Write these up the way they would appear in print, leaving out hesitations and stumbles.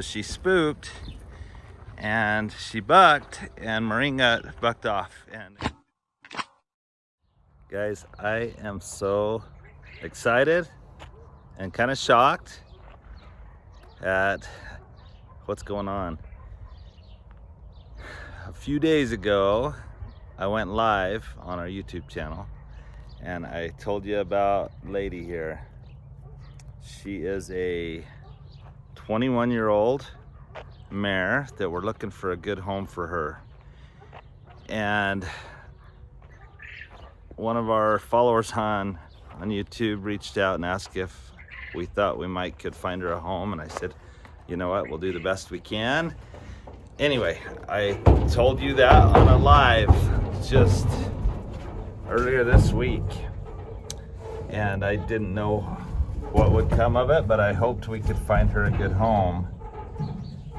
She spooked and she bucked, and Maureen got bucked off. And guys, I am so excited and kind of shocked at what's going on. A few days ago, I went live on our YouTube channel and I told you about Lady here. She is a 21-year-old mare that we're looking for a good home for her. And one of our followers on YouTube reached out and asked if we thought we might could find her a home, and I said, you know what, we'll do the best we can. Anyway, I told you that on a live just earlier this week, and I didn't know what would come of it, but I hoped we could find her a good home.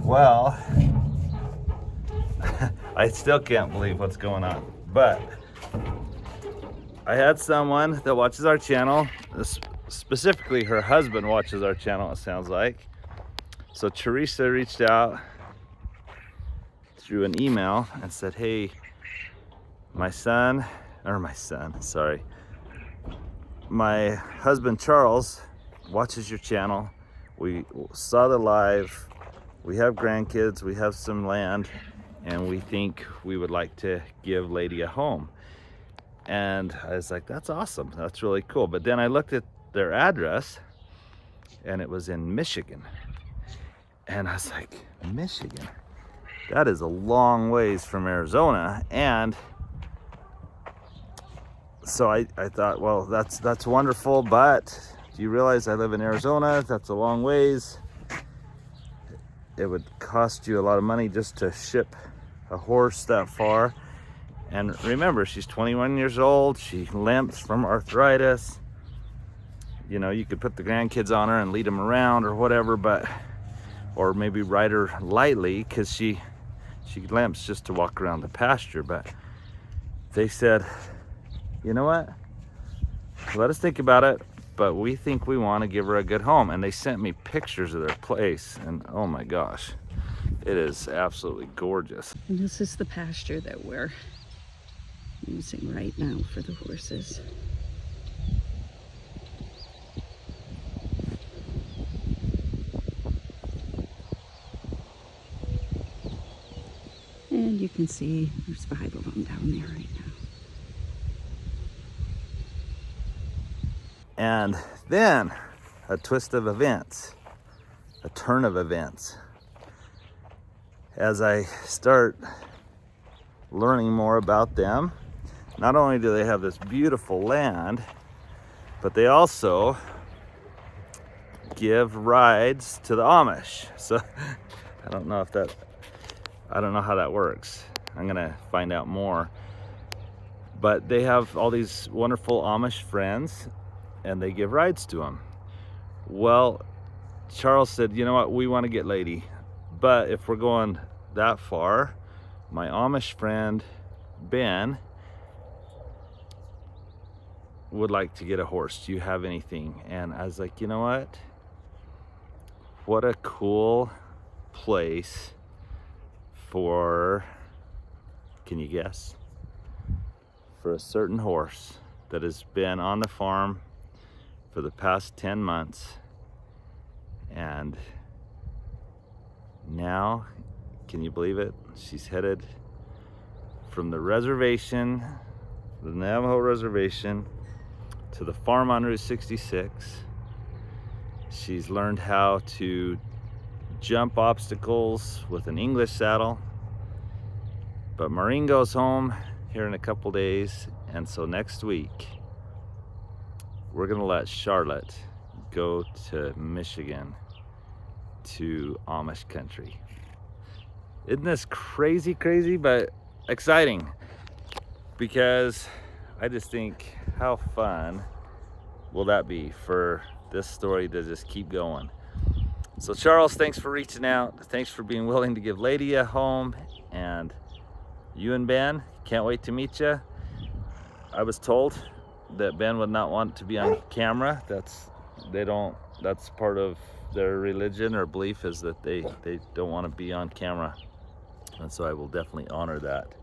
Well, I still can't believe what's going on, but I had someone that watches our channel, specifically her husband watches our channel, it sounds like. So Teresa reached out through an email and said, hey, my husband Charles watches your channel. We saw the live, we have grandkids, we have some land, and we think we would like to give Lady a home. And I was like, that's awesome, that's really cool. But then I looked at their address and it was in Michigan. And I was like, Michigan? That is a long ways from Arizona. And so I thought, well, that's wonderful, but do you realize I live in Arizona? That's a long ways. It would cost you a lot of money just to ship a horse that far. And remember, she's 21 years old. She limps from arthritis. You know, you could put the grandkids on her and lead them around or whatever, or maybe ride her lightly, because she limps just to walk around the pasture. But they said, you know what? Let us think about it, but we think we want to give her a good home. And they sent me pictures of their place, and oh my gosh, it is absolutely gorgeous. And this is the pasture that we're using right now for the horses. And you can see there's 5 of them down there right now. And then a twist of events, a turn of events. As I start learning more about them, not only do they have this beautiful land, but they also give rides to the Amish. So I don't know how that works. I'm gonna find out more. But they have all these wonderful Amish friends, and they give rides to them. Well, Charles said, you know what, we want to get Lady, but if we're going that far, my Amish friend Ben would like to get a horse. Do you have anything? And I was like, you know what a cool place for, can you guess? For a certain horse that has been on the farm for the past 10 months. And now, can you believe it? She's headed from the reservation, the Navajo reservation, to the farm on Route 66. She's learned how to jump obstacles with an English saddle. But Maureen goes home here in a couple days, and so next week we're gonna let Charlotte go to Michigan, to Amish country. Isn't this crazy, but exciting? Because I just think, how fun will that be for this story to just keep going? So Charles, thanks for reaching out. Thanks for being willing to give Lady a home. And you and Ben, can't wait to meet you. I was told that Ben would not want to be on camera. That's part of their religion or belief is that they don't want to be on camera, and so I will definitely honor that.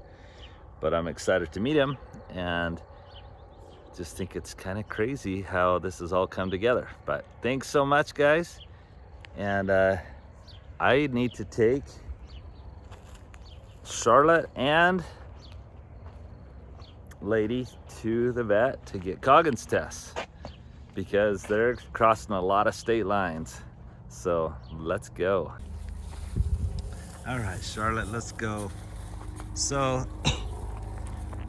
But I'm excited to meet him, and just think it's kind of crazy how this has all come together. But thanks so much, guys. And I need to take Charlotte and Lady to the vet to get Coggins tests, because they're crossing a lot of state lines. So let's go. All right, Charlotte, let's go. So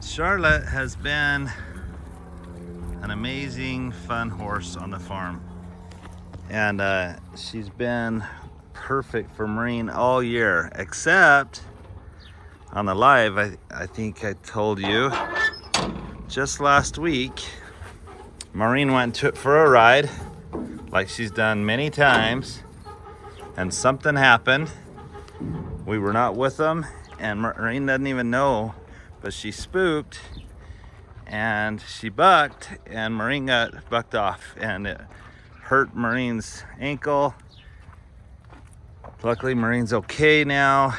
Charlotte has been an amazing, fun horse on the farm. And she's been perfect for Marine all year, except on the live, I think I told you, just last week, Maureen went for a ride, like she's done many times, and something happened. We were not with them, and Maureen doesn't even know, but she spooked, and she bucked, and Maureen got bucked off, and it hurt Maureen's ankle. Luckily, Maureen's okay now,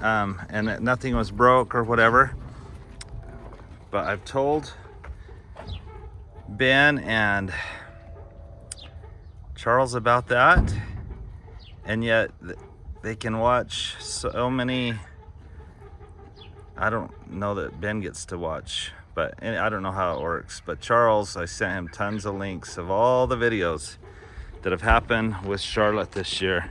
and nothing was broke or whatever. But I've told Ben and Charles about that, and yet they can watch so many. I don't know that Ben gets to watch, but I don't know how it works. But Charles, I sent him tons of links of all the videos that have happened with Charlotte this year,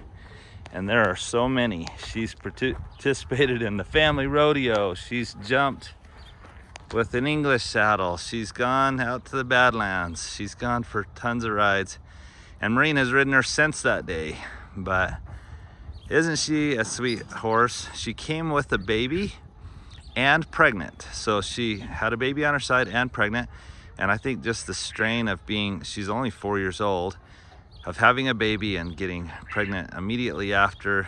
and there are so many. She's participated in the family rodeo, she's jumped with an English saddle, she's gone out to the Badlands, she's gone for tons of rides, and Maureen has ridden her since that day. But isn't she a sweet horse? She came with a baby and pregnant, so she had a baby on her side and pregnant. And I think just the strain of being, she's only 4 years old, of having a baby and getting pregnant immediately after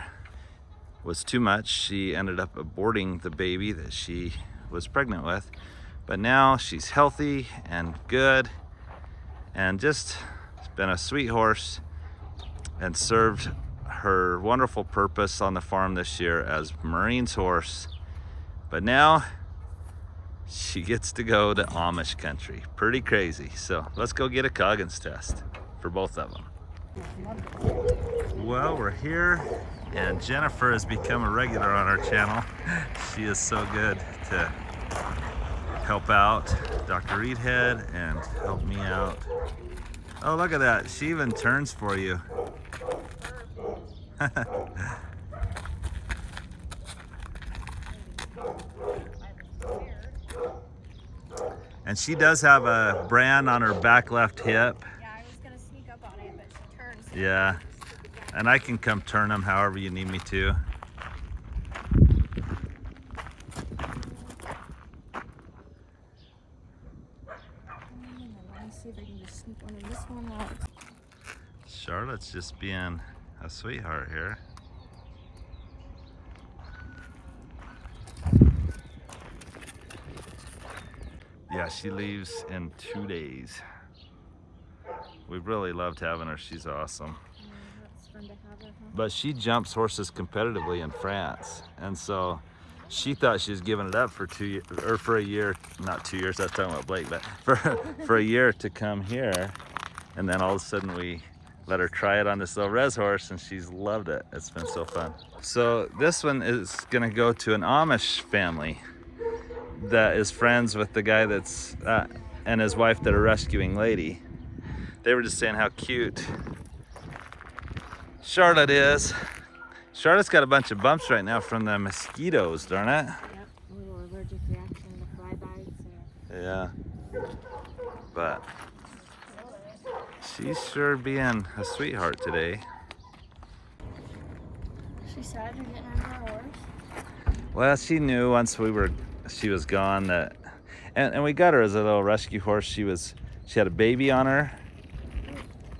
was too much. She ended up aborting the baby that she was pregnant with, but now she's healthy and good, and just been a sweet horse and served her wonderful purpose on the farm this year as Maureen's horse. But now she gets to go to Amish country. Pretty crazy. So let's go get a Coggins test for both of them. Well, we're here, and Jennifer has become a regular on our channel. She is so good to help out Dr. Reedhead and help me out. Oh, look at that. She even turns for you. And she does have a brand on her back left hip. Yeah, I was gonna sneak up on it, but she turns. Yeah, and I can come turn them however you need me to. Let me see if I can just sneak one of this one out. Charlotte's just being a sweetheart here. Yeah, she leaves in 2 days. We really loved having her. She's awesome. Yeah, it's fun to have her, huh? But she jumps horses competitively in France, and so she thought she was giving it up for 2 years, or for a year, not 2 years, I was talking about Blake, but for a year to come here. And then all of a sudden we let her try it on this little res horse, and she's loved it. It's been so fun. So this one is gonna go to an Amish family that is friends with the guy that's and his wife that are rescuing Lady. They were just saying how cute Charlotte is. Charlotte's got a bunch of bumps right now from the mosquitoes, darn it. Yep, a little allergic reaction to fly bites. Yeah. But she's sure being a sweetheart today. She sad you're getting on her horse? Well, she knew once she was gone that, and we got her as a little rescue horse. She had a baby on her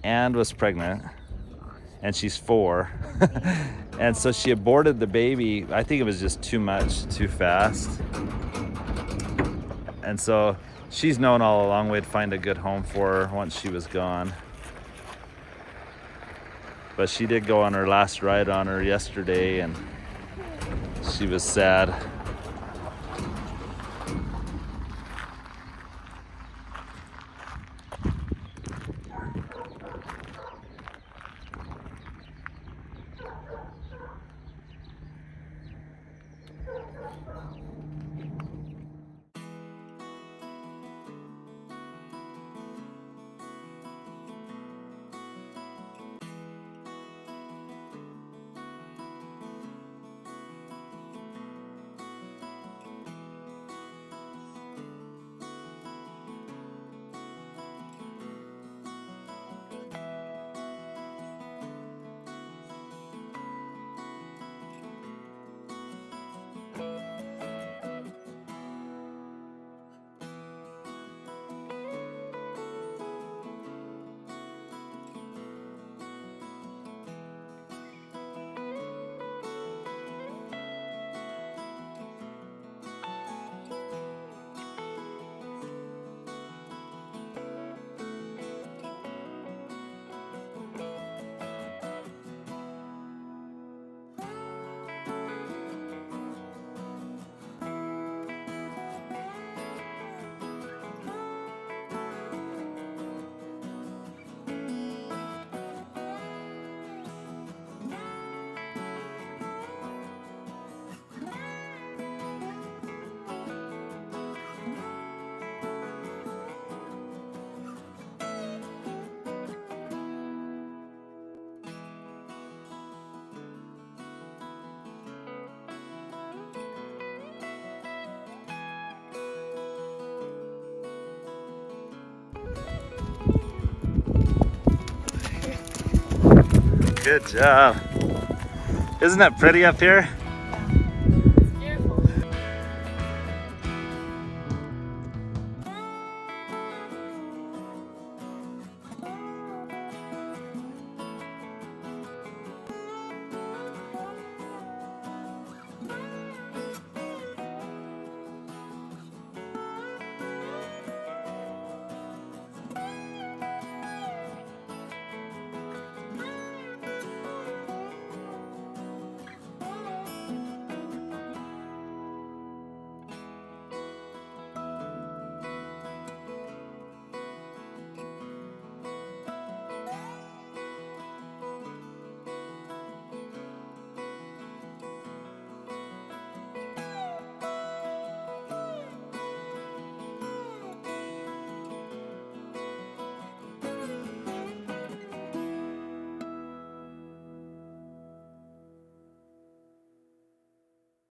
and was pregnant, and she's 4. And so she aborted the baby. I think it was just too much, too fast. And so she's known all along we'd find a good home for her once she was gone. But she did go on her last ride on her yesterday, and she was sad. Good job. Isn't that pretty up here?